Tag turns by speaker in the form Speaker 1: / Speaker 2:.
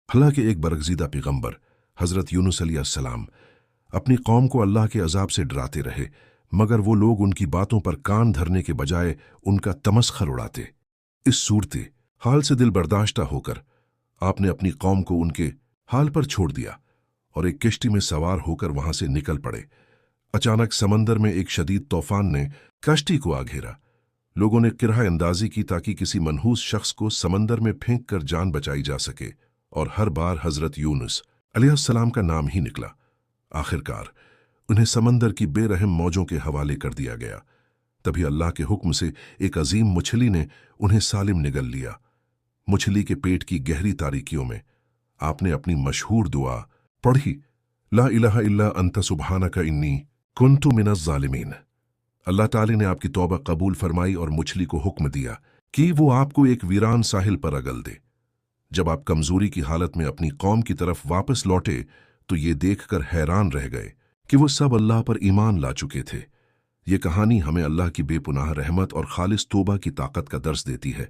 Speaker 1: हालांकि एक बरगजीदा पैगंबर हज़रत यूनुस अलैहिस्सलाम अपनी कौम को अल्लाह के अजाब से डराते रहे, मगर वो लोग उनकी बातों पर कान धरने के बजाय उनका तमस्खर उड़ाते। इस सूरत हाल से दिल बर्दाश्ता होकर आपने अपनी कौम को उनके हाल पर छोड़ दिया और एक किश्ती में सवार होकर वहां से निकल पड़े। अचानक समंदर में एक शदीद तूफान ने कश्ती को आ घेरा। लोगों ने किराए अंदाजी की ताकि किसी मनहूस शख्स को समंदर में फेंक कर जान बचाई जा सके, और हर बार हजरत यूनुस अलैहिस्सलाम का नाम ही निकला। आखिरकार उन्हें समंदर की बेरहम मौजों के हवाले कर दिया गया। तभी अल्लाह के हुक्म से एक अजीम मछली ने उन्हें सालिम निगल लिया। मछली के पेट की गहरी तारीकियों में आपने अपनी मशहूर दुआ पढ़ी, ला इलाहा इल्ला अंत सुब्हानका इन्नी कुन्तु मिनज़ ज़ालिमीन। अल्लाह ताला ने आपकी तौबा कबूल फरमाई और मछली को हुक्म दिया कि वो आपको एक वीरान साहिल पर अगल दे। जब आप कमजोरी की हालत में अपनी कौम की तरफ वापस लौटे तो ये देखकर हैरान रह गए कि वो सब अल्लाह पर ईमान ला चुके थे। ये कहानी हमें अल्लाह की बेपुनाह रहमत और खालिस तौबा की ताकत का दर्स देती है।